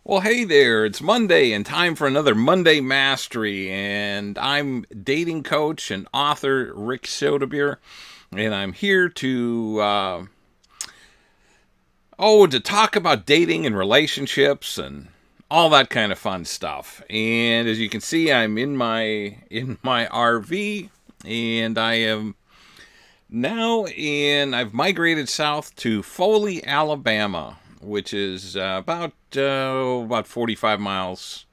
Well, hey there, it's Monday and time for another Monday Mastery. And I'm dating coach and author Rick Sodebeer. And I'm here to talk about dating and relationships and all that kind of fun stuff. And as you can see, I'm in my RV, and I am now I've migrated south to Foley, Alabama, which is about 45 miles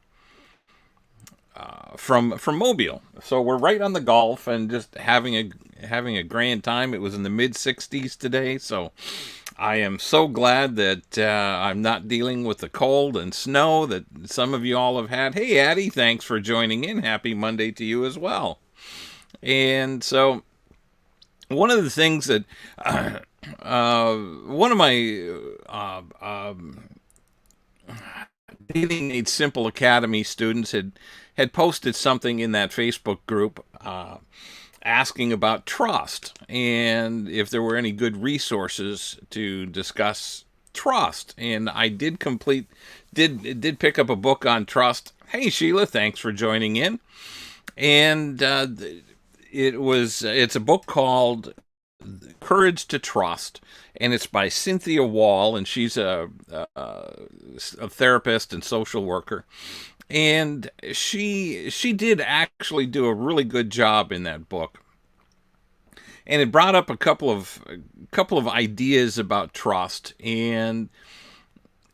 from Mobile. So we're right on the Gulf and just having a grand time. It was in the mid 60s today, so I am so glad that I'm not dealing with the cold and snow that some of you all have had. Hey, Addie, thanks for joining in. Happy Monday to you as well. And so one of the things that one of my Dating Made Simple Academy students had posted something in that Facebook group asking about trust and if there were any good resources to discuss trust. And I did pick up a book on trust. Hey Sheila, thanks for joining in. And it's a book called Courage to Trust, and it's by Cynthia Wall, and she's a therapist and social worker. And she did actually do a really good job in that book, and it brought up a couple of ideas about trust. And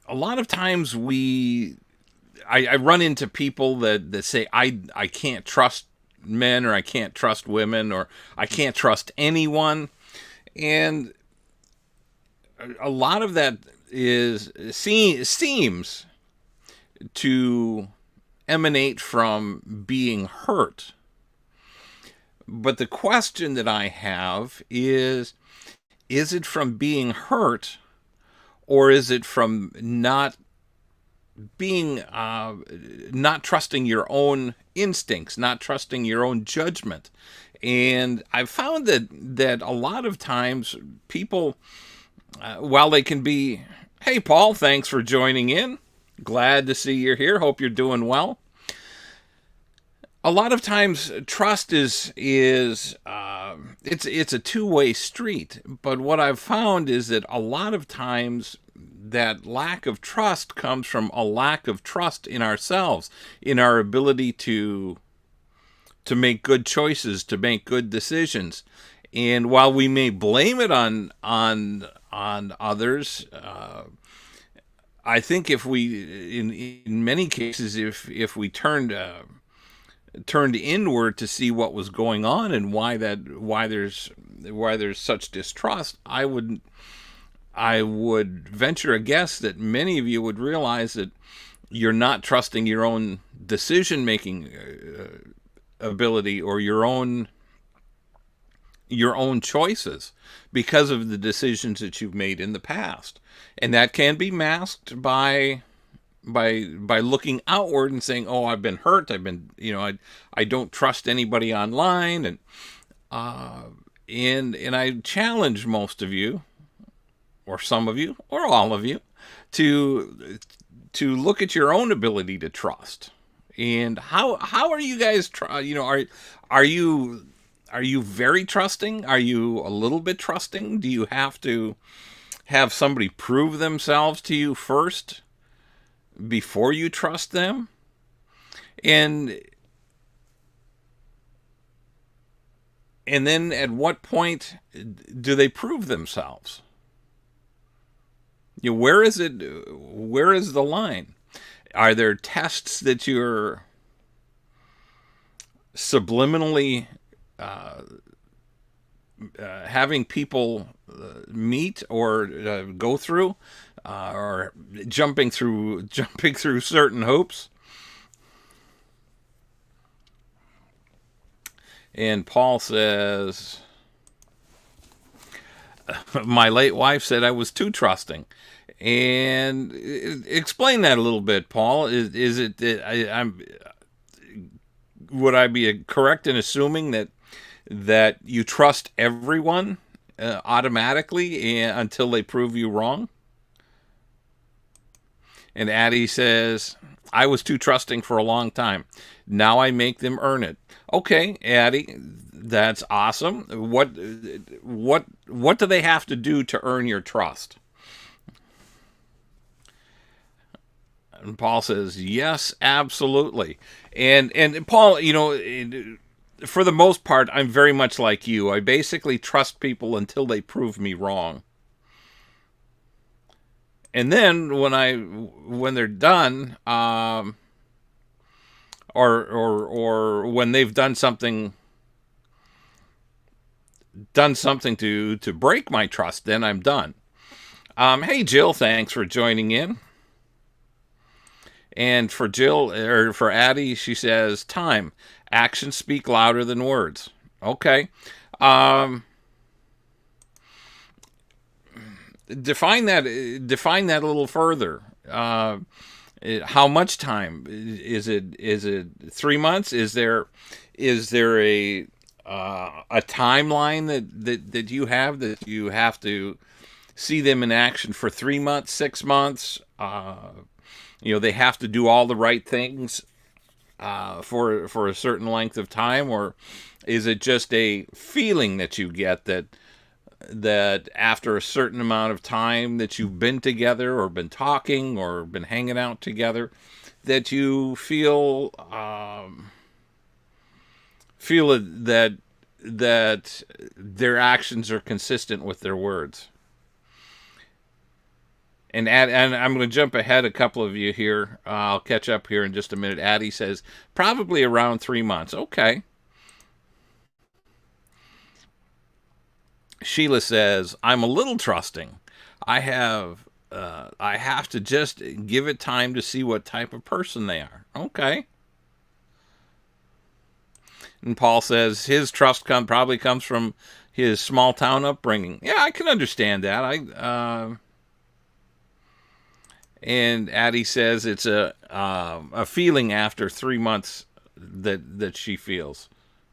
a lot of times I run into people that say I can't trust men, or I can't trust women, or I can't trust anyone. And a lot of that seems to emanate from being hurt. But the question that I have is it from being hurt, or is it from being not trusting your own instincts, not trusting your own judgment? And I've found that a lot of times people, while they can be, hey Paul, thanks for joining in. Glad to see you're here. Hope you're doing well. A lot of times trust it's a two-way street. But what I've found is that a lot of times that lack of trust comes from a lack of trust in ourselves, in our ability to make good choices, to make good decisions. And while we may blame it on others, I think if we, in many cases, if we turned inward to see what was going on and why there's such distrust, I would venture a guess that many of you would realize that you're not trusting your own decision making ability, or your own choices, because of the decisions that you've made in the past. And that can be masked by looking outward and saying, "Oh, I've been hurt. I don't trust anybody online." And I challenge most of you, or some of you, or all of you, to look at your own ability to trust. And how are you guys? Are you are you very trusting? Are you a little bit trusting? Do you have to have somebody prove themselves to you first before you trust them? And and then at what point do they prove themselves? Where is it? Where is the line? Are there tests that you're subliminally having people meet, or go through, or jumping through certain hoops? And Paul says, my late wife said I was too trusting. And explain that a little bit, Paul. Is it that I'm would I be correct in assuming that you trust everyone automatically, until they prove you wrong? And Addie says, I was too trusting for a long time. Now I make them earn it. Okay, Addie, that's awesome. What do they have to do to earn your trust? And Paul says, yes, absolutely. And Paul, for the most part, I'm very much like you. I basically trust people until they prove me wrong. And then when they're done, or when they've done something to break my trust, then I'm done. Hey Jill, thanks for joining in. And for Jill, or for Addie, she says, time. Actions speak louder than words. Okay. Define that a little further. How much time? Is it 3 months? Is there a timeline that you have to see them in action for 3 months, 6 months? They have to do all the right things for a certain length of time, or is it just a feeling that you get that after a certain amount of time that you've been together or been talking or been hanging out together, that you feel that their actions are consistent with their words? And I'm going to jump ahead a couple of you here. I'll catch up here in just a minute. Addie says, probably around 3 months. Okay. Sheila says, I'm a little trusting. I have to just give it time to see what type of person they are. Okay. And Paul says his trust probably comes from his small town upbringing. Yeah, I can understand that. And Addie says it's a feeling after 3 months that she feels.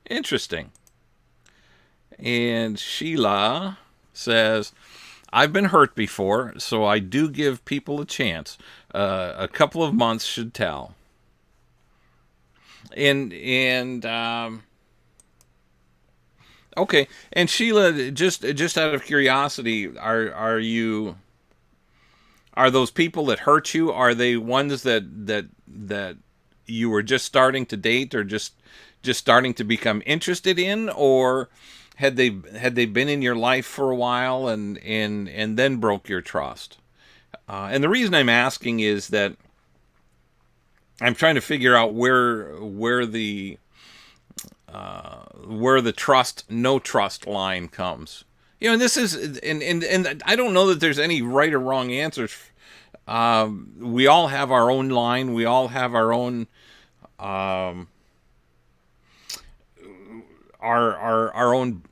Interesting. And Sheila says, I've been hurt before, so I do give people a chance. A couple of months should tell. And okay. And Sheila, just out of curiosity, are those people that hurt you, are they ones that you were just starting to date, or just starting to become interested in, or had they been in your life for a while and then broke your trust? And the reason I'm asking is that I'm trying to figure out where the trust no trust line comes. And this is and I don't know that there's any right or wrong answers. We all have our own line. We all have our own our own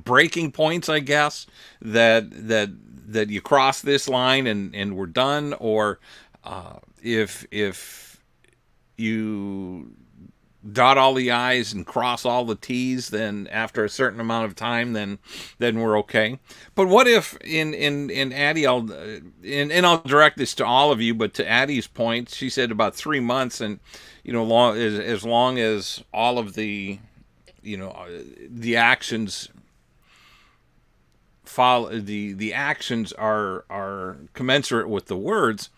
breaking points, I guess, that you cross this line and we're done, or if you dot all the I's and cross all the T's, then after a certain amount of time, then we're okay. But what if in Addie, I'll direct this to all of you, but to Addie's point, she said about 3 months, and as long as all of the the actions follow, the actions are commensurate with the words.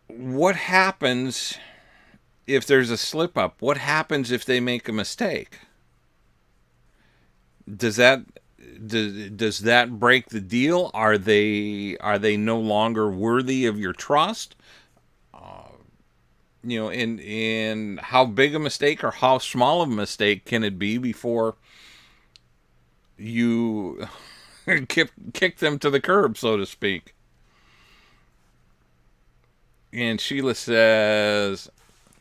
What happens if there's a slip up? What happens if they make a mistake? Does that break the deal? Are they no longer worthy of your trust? In how big a mistake or how small of a mistake can it be before you kick them to the curb, so to speak? And Sheila says,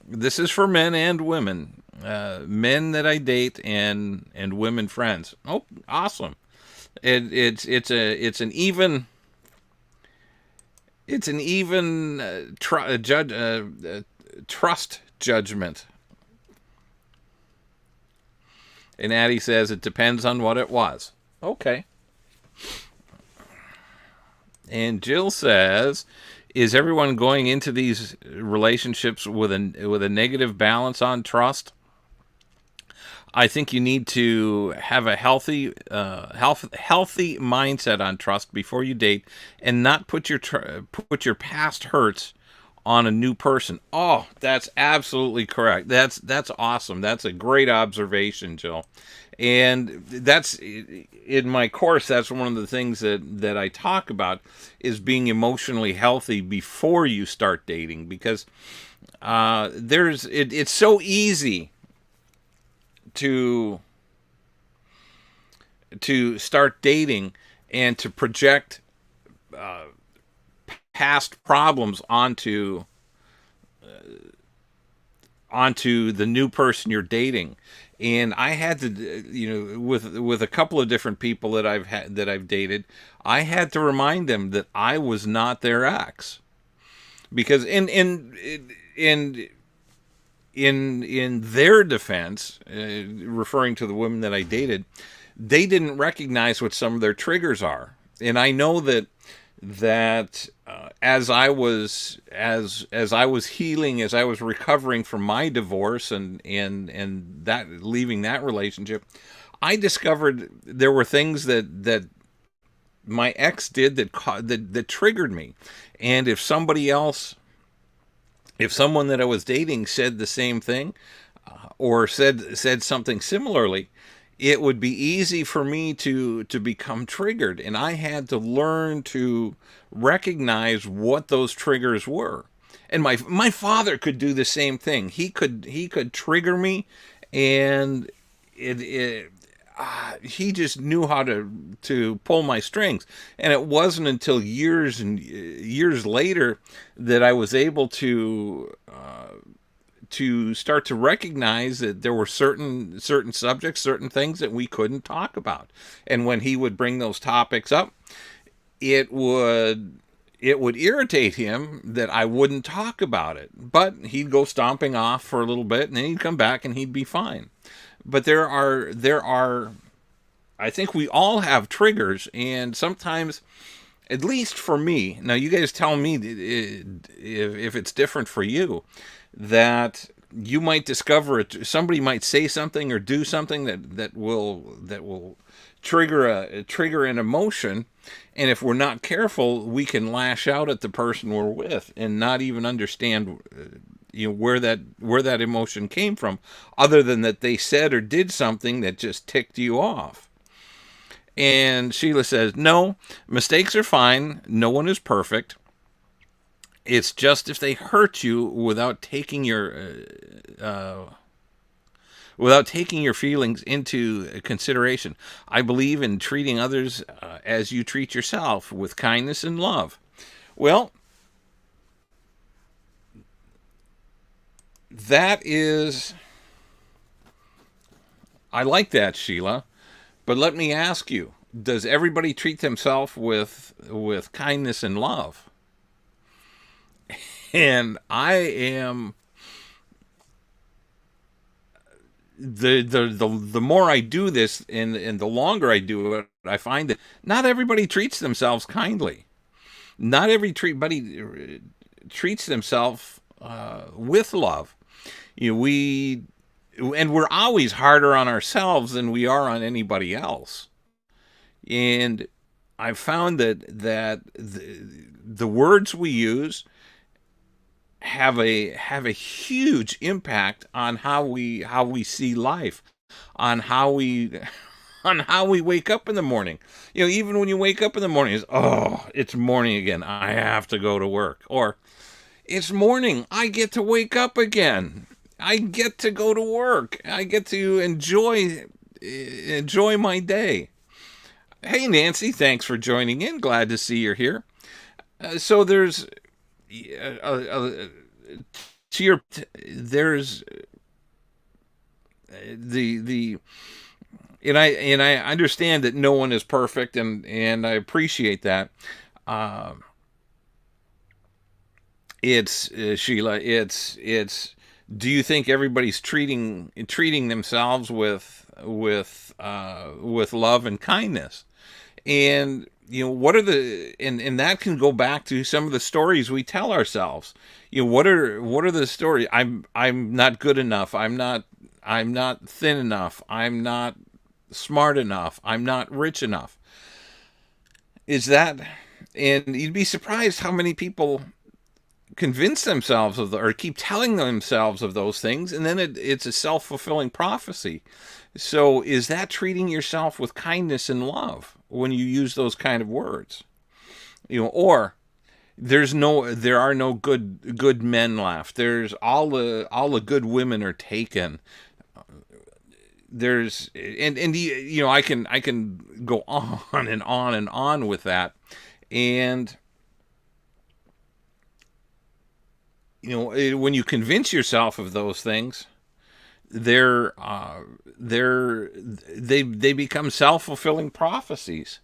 this is for men and women, men that I date and women friends. Oh, awesome! It's an even trust judgment. And Addie says it depends on what it was. Okay. And Jill says, "Is everyone going into these relationships with a negative balance on trust? I think you need to have a healthy mindset on trust before you date, and not put your past hurts on a new person." Oh, that's absolutely correct. That's awesome. That's a great observation, Jill. And that's in my course. That's one of the things that I talk about, is being emotionally healthy before you start dating, because it's so easy to start dating and to project past problems onto the new person you're dating. And I had to, with a couple of different people that I've dated, I had to remind them that I was not their ex, because in their defense, referring to the women that I dated, they didn't recognize what some of their triggers are. And I know that as I was healing, as I was recovering from my divorce and that leaving that relationship, I discovered there were things that my ex did that triggered me. And if someone that I was dating said the same thing, or said something similarly, it would be easy for me to become triggered. And I had to learn to recognize what those triggers were. And my father could do the same thing. He could trigger me, and he just knew how to pull my strings. And it wasn't until years and years later that I was able to start to recognize that there were certain subjects, certain things that we couldn't talk about. And when he would bring those topics up, it would irritate him that I wouldn't talk about it. But he'd go stomping off for a little bit, and then he'd come back and he'd be fine. But there are I think we all have triggers, and sometimes, at least for me, now you guys tell me if it's different for you, that you might discover it. Somebody might say something or do something that will trigger an emotion, and if we're not careful, we can lash out at the person we're with and not even understand where that emotion came from, other than that they said or did something that just ticked you off. And Sheila says, "No, mistakes are fine. No one is perfect. It's just if they hurt you without taking your feelings into consideration. I believe in treating others as you treat yourself, with kindness and love." Well, I like that, Sheila. But let me ask you, does everybody treat themselves with kindness and love? And I am, the more I do this, and the longer I do it, I find that not everybody treats themselves kindly. Not everybody treats themselves with love. We're always harder on ourselves than we are on anybody else. And I've found that the words we use have a huge impact on how we see life, on how we wake up in the morning. Even when you wake up in the morning, it's morning again, I have to go to work. Or, it's morning, I get to wake up again, I get to go to work, I get to enjoy my day. Hey, Nancy, thanks for joining in. Glad to see you're here. So there's there's the and I understand that no one is perfect, and I appreciate that. It's Sheila. It's. Do you think everybody's treating themselves with love and kindness? And what are the and that can go back to some of the stories we tell ourselves. What are the stories? I'm not good enough. I'm not thin enough. I'm not smart enough. I'm not rich enough. Is that and you'd be surprised how many people convince themselves of or keep telling themselves of those things, and then it's a self-fulfilling prophecy. So is that treating yourself with kindness and love when you use those kind of words? Or there are no good men left. There's all the good women are taken. There's and I can go on and on and on with that. And when you convince yourself of those things, they become self-fulfilling prophecies.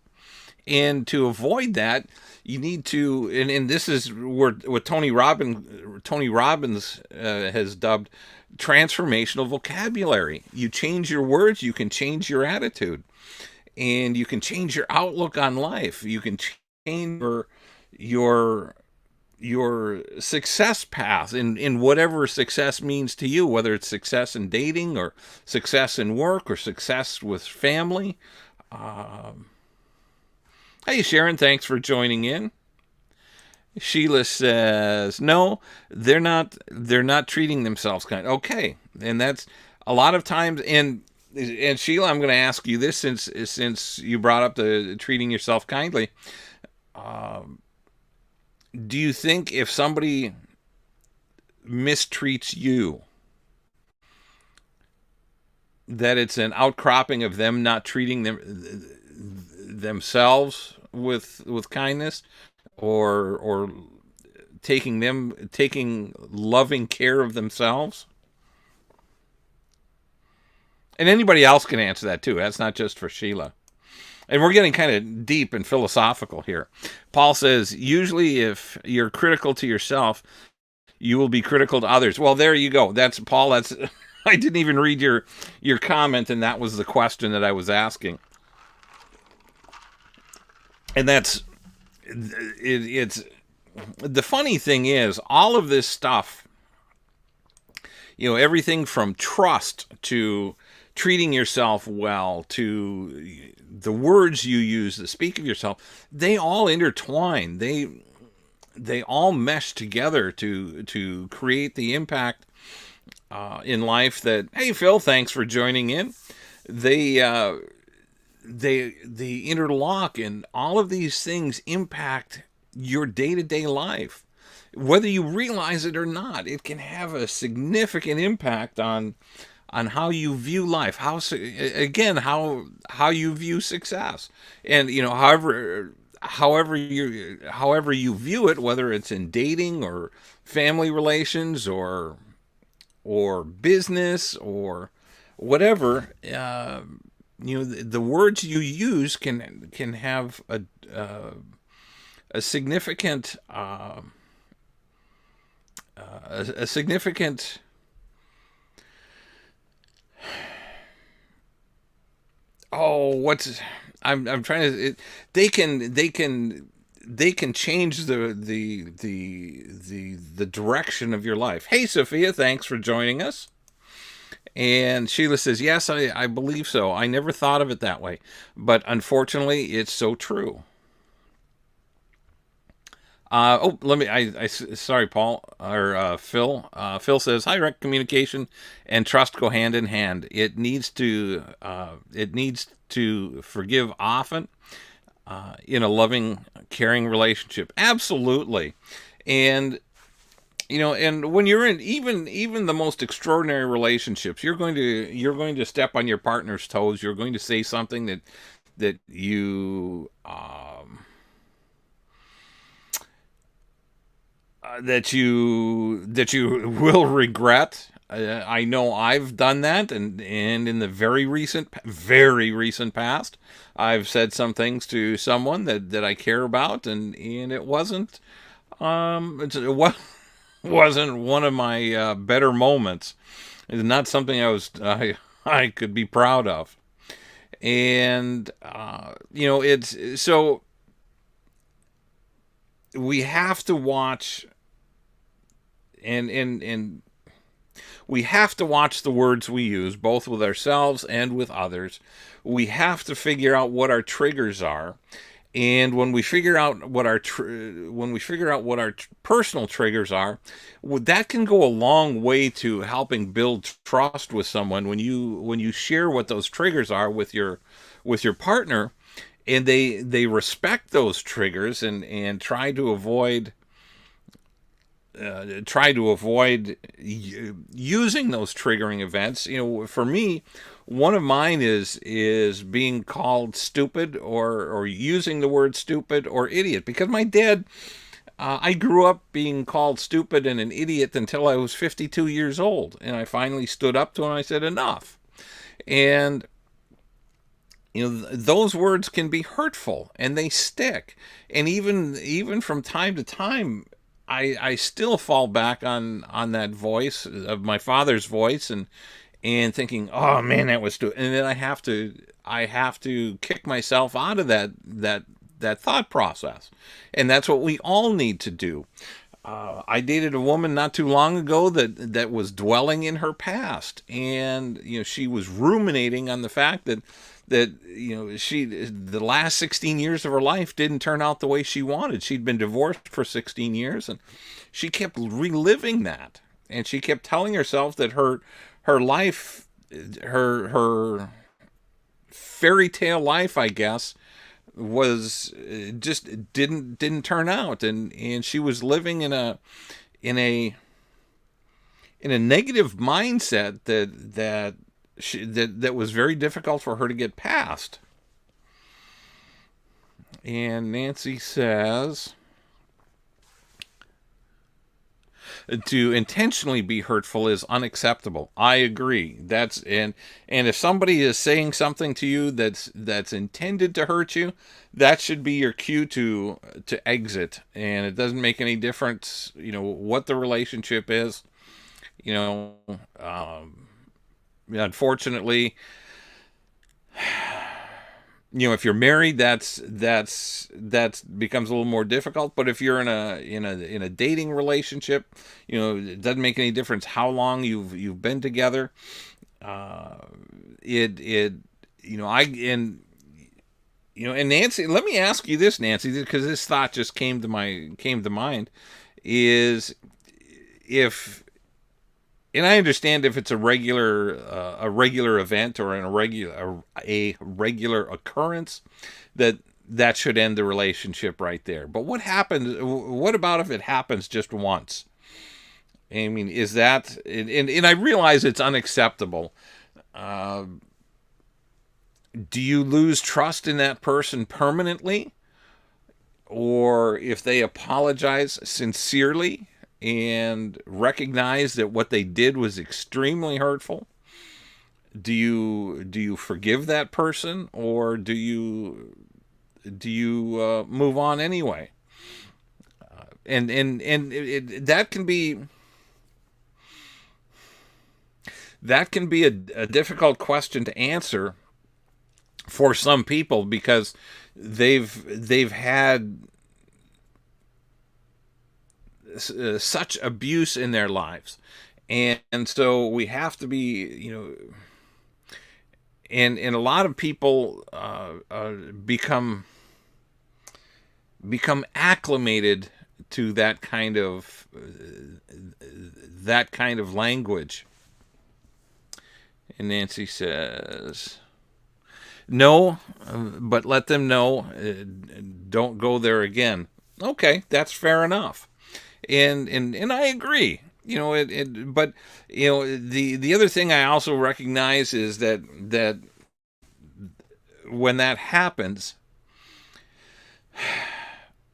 And to avoid that, you need to, and this is where what Tony Robbins has dubbed transformational vocabulary. You change your words, you can change your attitude, and you can change your outlook on life. You can change your your success path in whatever success means to you, whether it's success in dating or success in work or success with family. Hey, Sharon, thanks for joining in. Sheila says, no, they're not treating themselves kind. Okay. And that's a lot of times. And Sheila, I'm going to ask you this since you brought up the treating yourself kindly. Do you think if somebody mistreats you, that it's an outcropping of them not treating themselves with kindness, or taking loving care of themselves? And anybody else can answer that too. That's not just for Sheila. And we're getting kind of deep and philosophical here. Paul says, usually if you're critical to yourself, you will be critical to others. Well, there you go. That's Paul. I didn't even read your comment, and that was the question that I was asking. And it's the funny thing is, all of this stuff, everything from trust to treating yourself well to the words you use to speak of yourself, they all intertwine. They all mesh together to create the impact in life that. Hey, Phil, thanks for joining in. They interlock, and all of these things impact your day-to-day life, whether you realize it or not. It can have a significant impact on how you view life, how you view success, and however you view it, whether it's in dating or family relations or business or whatever. The words you use can have a significant a significant what's I'm trying to they can change the direction of your life. Hey, Sophia, thanks for joining us. And Sheila says, yes, I believe so. I never thought of it that way, but unfortunately it's so true. Sorry, Paul or Phil. Phil says, hi, Rick. Communication and trust go hand in hand. It needs to forgive often in a loving, caring relationship. Absolutely, and and when you're in even the most extraordinary relationships, you're going to step on your partner's toes. You're going to say something that you that you will regret. I know I've done that, and in the very recent past, I've said some things to someone that I care about, and it wasn't wasn't one of my better moments. It's not something I could be proud of, and it's so. we have to watch and we have to watch the words we use, both with ourselves and with others. We have to figure out what our triggers are, and when we figure out what our personal triggers are, that can go a long way to helping build trust with someone. When you share what those triggers are with your partner, and they respect those triggers and try to avoid using those triggering events. For me, one of mine is being called stupid, or using the word stupid or idiot, because my dad, I grew up being called stupid and an idiot until I was 52 years old, and I finally stood up to him and I said enough. And those words can be hurtful and they stick. And even from time to time, I still fall back on that voice of my father's voice, and thinking, oh man, that was stupid. And then I have to kick myself out of that thought process. And that's what we all need to do. I dated a woman not too long ago that was dwelling in her past, and she was ruminating on the fact that she, the last 16 years of her life didn't turn out the way she wanted. She'd been divorced for 16 years, and she kept reliving that, and she kept telling herself that her life, her fairy tale life, I guess, was just didn't turn out, and she was living in a negative mindset that was very difficult for her to get past. And Nancy says, to intentionally be hurtful is unacceptable. I agree. And if somebody is saying something to you that's intended to hurt you, that should be your cue to exit. And it doesn't make any difference, what the relationship is. Unfortunately, if you're married, that's becomes a little more difficult. But if you're in a dating relationship, it doesn't make any difference how long you've been together. And Nancy, let me ask you this, Nancy, because this thought just came to mind, is if. And I understand if it's a regular event or a regular occurrence, that should end the relationship right there. But what happens? What about if it happens just once? I mean, is that? And I realize it's unacceptable. Do you lose trust in that person permanently, or if they apologize sincerely and recognize that what they did was extremely hurtful, do you forgive that person, or do you move on anyway? That can be a difficult question to answer for some people, because they've had such abuse in their lives, and so we have to be, and a lot of people become acclimated to that kind of language. And Nancy says, no, but let them know, don't go there again. Okay, that's fair enough. And I agree. But the other thing I also recognize is that when that happens,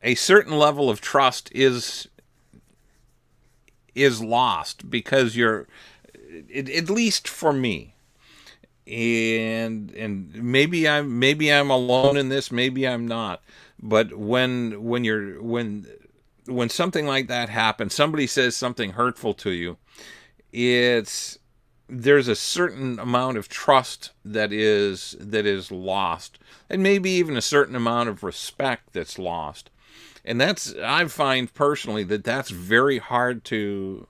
a certain level of trust is lost, because at least for me, and maybe I'm alone in this, maybe I'm not, but when something like that happens, somebody says something hurtful to you, it's there's a certain amount of trust that is lost, and maybe even a certain amount of respect that's lost. And that's, I find personally that that's very hard to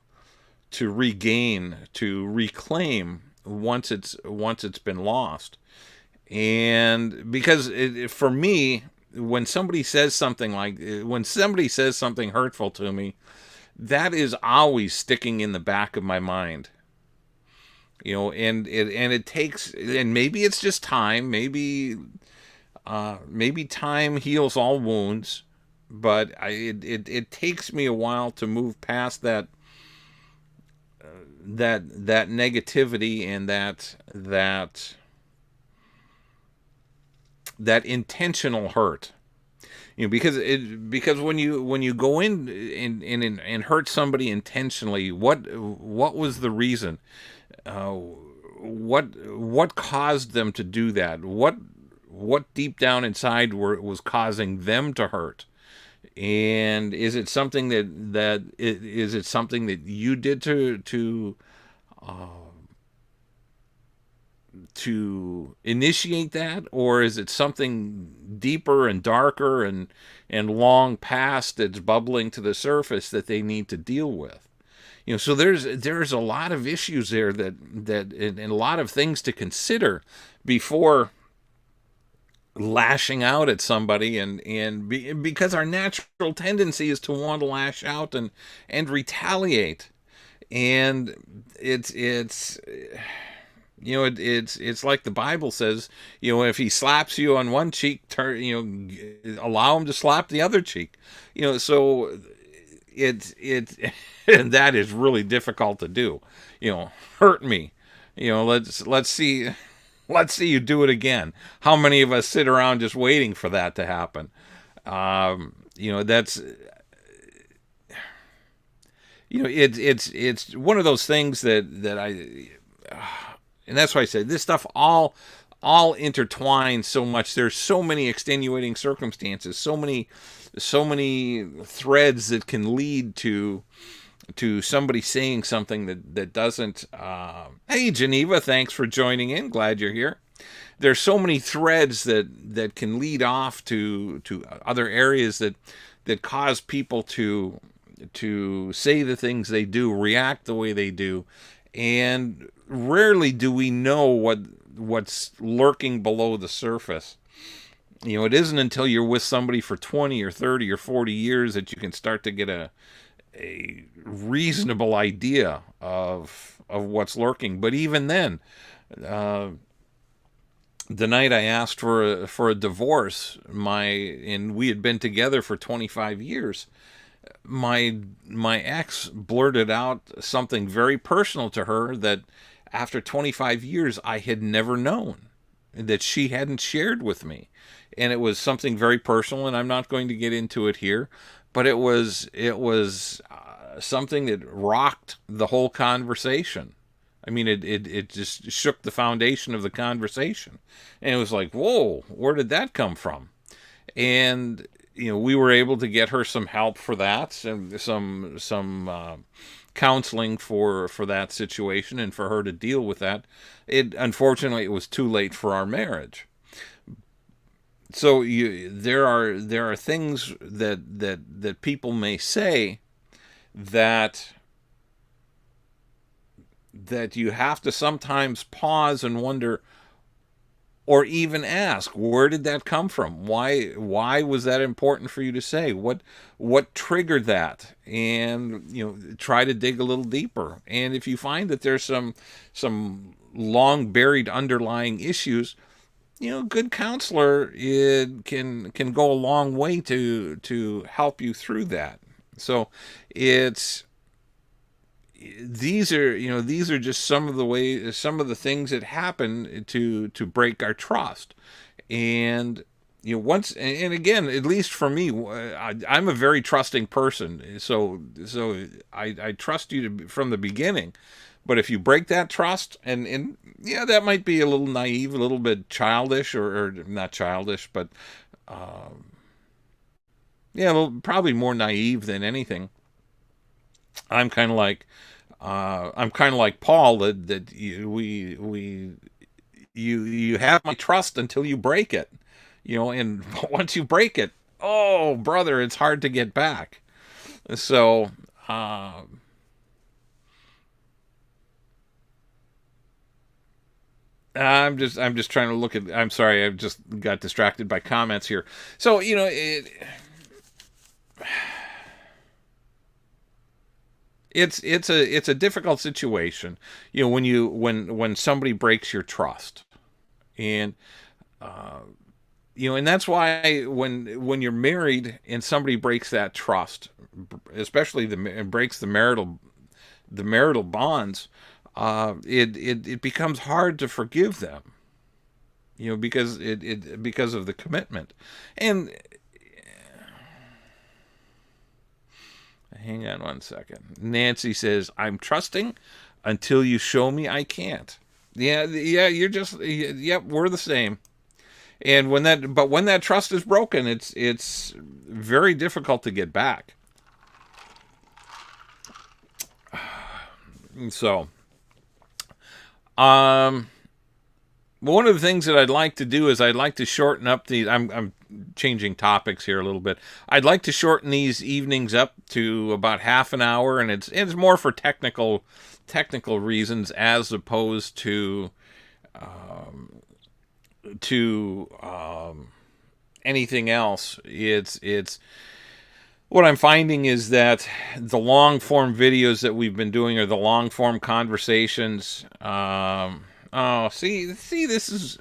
regain, to reclaim once it's been lost. And because for me, when somebody says something hurtful to me, that is always sticking in the back of my mind. And it takes, and maybe it's just time, maybe time heals all wounds, but it takes me a while to move past that negativity and that intentional hurt. Because when you go in and hurt somebody intentionally, what was the reason? uh, what caused them to do that? What deep down inside was causing them to hurt? And is it something is it something that you did to initiate that, or is it something deeper and darker and long past that's bubbling to the surface that they need to deal with? So there's a lot of issues there and a lot of things to consider before lashing out at somebody, because our natural tendency is to want to lash out and retaliate. And it's like the Bible says, if he slaps you on one cheek, allow him to slap the other cheek. So it and that is really difficult to do. Hurt me. Let's see you do it again. How many of us sit around just waiting for that to happen? That's it's one of those things that and that's why I said this stuff all intertwines so much. There's so many extenuating circumstances, so many threads that can lead to somebody saying something that doesn't. Hey, Geneva, thanks for joining in. Glad you're here. There's so many threads that can lead off to other areas that cause people to say the things they do, react the way they do, and rarely do we know what's lurking below the surface. It isn't until you're with somebody for 20 or 30 or 40 years that you can start to get a reasonable idea of what's lurking. But even then, the night I asked for a divorce, and we had been together for 25 years, my ex blurted out something very personal to her that after 25 years I had never known, that she hadn't shared with me. And it was something very personal, and I'm not going to get into it here, but it was something that rocked the whole conversation. I mean, it just shook the foundation of the conversation, and it was like, whoa, where did that come from? And we were able to get her some help for that, and some counseling for that situation, and for her to deal with that. Unfortunately, it was too late for our marriage. So there are things that people may say that you have to sometimes pause and wonder, or even ask, where did that come from? Why was that important for you to say? What triggered that? And try to dig a little deeper. And if you find that there's some long buried underlying issues, good counselor, it can go a long way to help you through that. So these are just some of the things that happen to break our trust. And once and again, at least for me, I'm a very trusting person. So I trust you from the beginning. But if you break that trust, and yeah, that might be a little naive, a little bit childish, or not childish, but yeah, probably more naive than anything. I'm kind of like, I'm kind of like Paul, that you have my trust until you break it, and once you break it, oh brother, it's hard to get back. So uh, I'm just trying to look at. I'm sorry, I just got distracted by comments here. So it's a difficult situation, when somebody breaks your trust, and and that's why when you're married and somebody breaks that trust, especially breaks the marital bonds, it becomes hard to forgive them, because of the commitment. And hang on one second. Nancy says, "I'm trusting until you show me I can't." Yeah, yeah, yep, we're the same. And when that trust is broken, it's very difficult to get back. So, um, one of the things that I'd like to do is I'd like to shorten up the. I'm changing topics here a little bit. I'd like to shorten these evenings up to about half an hour, and it's more for technical reasons, as opposed to anything else. It's what I'm finding is that the long form videos that we've been doing, or the long form conversations. Oh, see, this is.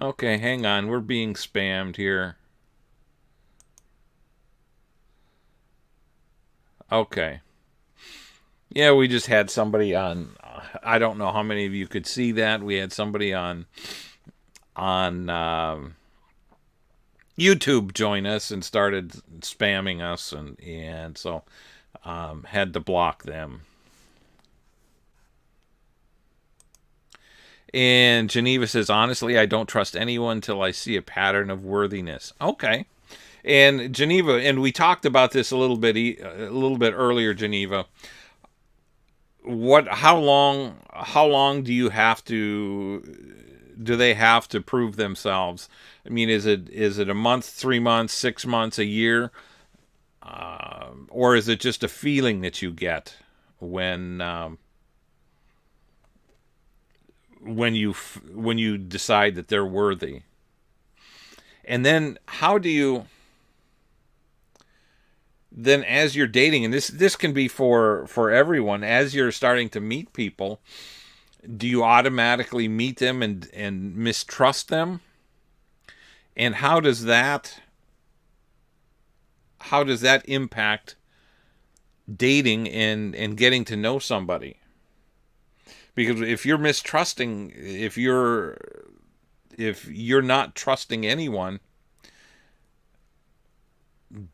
Okay, hang on. We're being spammed here. Okay. Yeah, we just had somebody on. I don't know how many of you could see that. We had somebody on YouTube join us and started spamming us, and so had to block them. And Geneva says, honestly, I don't trust anyone till I see a pattern of worthiness. Okay. And Geneva, and we talked about this a little bit earlier, Geneva. How long do they have to prove themselves? I mean, is it a month, 3 months, 6 months, a year, or is it just a feeling that you get when when you decide that they're worthy? And then how do you then, as you're dating, and this can be for everyone, as you're starting to meet people, do you automatically meet them and mistrust them? And how does that impact dating and getting to know somebody? Because if you're mistrusting, if you're not trusting anyone,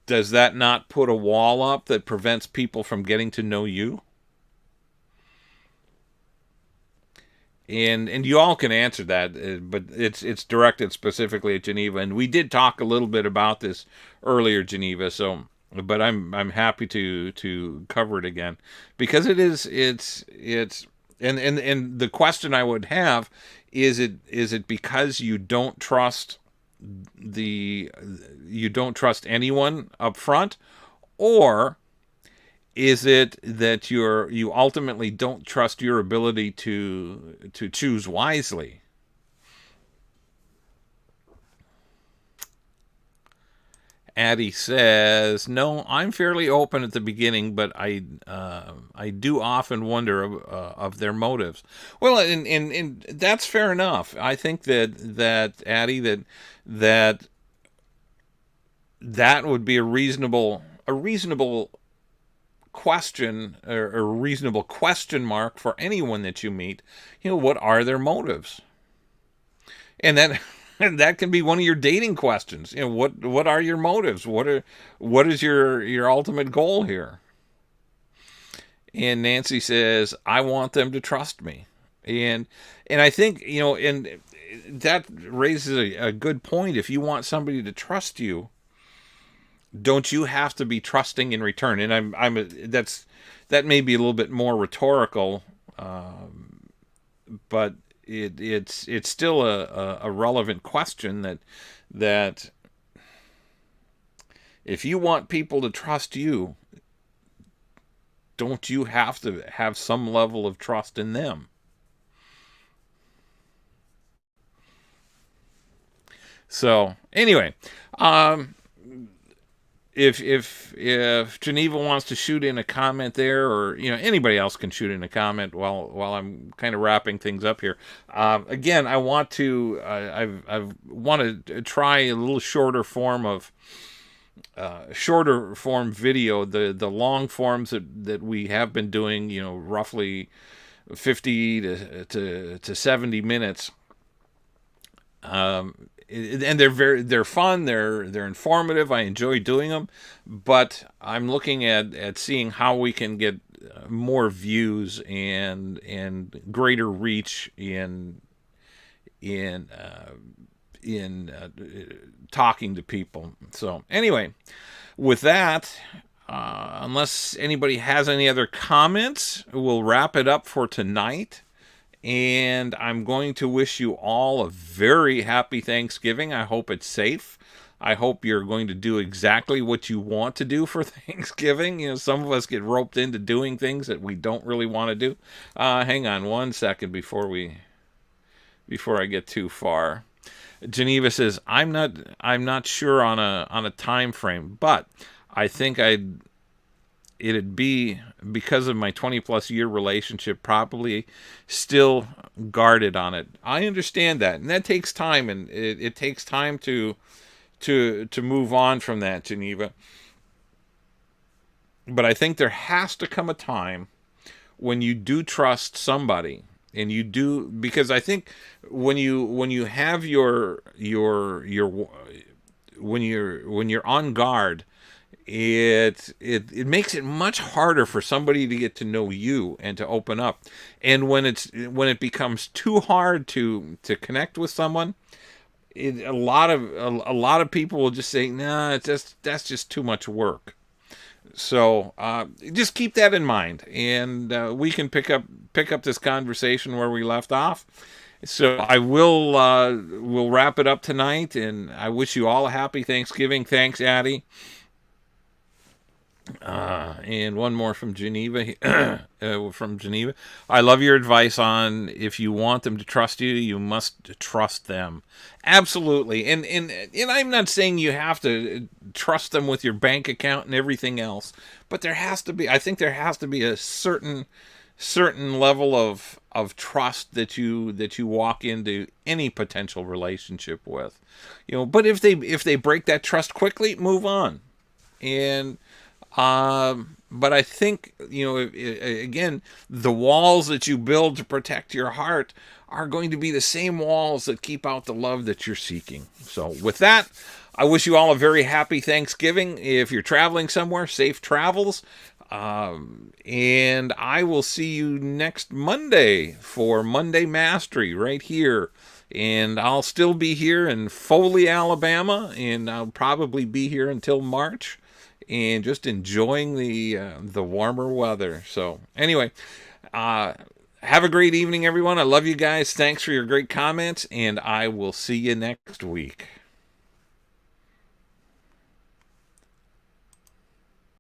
does that not put a wall up that prevents people from getting to know you? And you all can answer that, but it's directed specifically at Geneva. And we did talk a little bit about this earlier, Geneva. So, but I'm happy to cover it again, because it's and the question I would have is it because the you don't trust anyone up front, or is it that you ultimately don't trust your ability to choose wisely? Addie says, "No, I'm fairly open at the beginning, but I do often wonder of their motives." Well, and that's fair enough. I think that Addie, that that would be a reasonable question, or a reasonable question mark for anyone that you meet. What are their motives? And that and that can be one of your dating questions. What are your motives? What is your ultimate goal here? And Nancy says, I want them to trust me. And I think, and that raises a good point. If you want somebody to trust you, don't you have to be trusting in return? And that may be a little bit more rhetorical, but it's still a relevant question that if you want people to trust you, don't you have to have some level of trust in them? So anyway, um, if Geneva wants to shoot in a comment there, or anybody else can shoot in a comment while I'm kind of wrapping things up here. Again, I want to I've wanted to try a little shorter form video. The long forms that we have been doing, roughly 50 to 70 minutes. And they're fun, they're informative. I enjoy doing them, but I'm looking at seeing how we can get more views and greater reach in talking to people. So anyway, with that, unless anybody has any other comments, we'll wrap it up for tonight. And I'm going to wish you all a very happy Thanksgiving. I hope it's safe. I hope you're going to do exactly what you want to do for Thanksgiving. Some of us get roped into doing things that we don't really want to do. Hang on one second before I get too far. Geneva says, I'm not sure on a time frame, but I think it'd be, because of my 20 plus year relationship, probably still guarded on it. I understand that, and that takes time, and it takes time to move on from that, Geneva. But I think there has to come a time when you do trust somebody, and you do, because I think when you have your when you're on guard, it makes it much harder for somebody to get to know you and to open up. And when it becomes too hard to connect with someone, a lot of people will just say, nah, that's just too much work. So just keep that in mind, and we can pick up this conversation where we left off. So I will wrap it up tonight, and I wish you all a happy Thanksgiving. Thanks, Addie. And one more from Geneva. I love your advice on, if you want them to trust you, you must trust them. Absolutely. And I'm not saying you have to trust them with your bank account and everything else, but I think there has to be a certain level of trust that you walk into any potential relationship with. But if they break that trust quickly, move on. And but I think, again, the walls that you build to protect your heart are going to be the same walls that keep out the love that you're seeking. So with that, I wish you all a very happy Thanksgiving. If you're traveling somewhere, safe travels. And I will see you next Monday for Monday Mastery right here. And I'll still be here in Foley, Alabama, and I'll probably be here until March, and just enjoying the warmer weather. So anyway, have a great evening, everyone. I love you guys. Thanks for your great comments, and I will see you next week.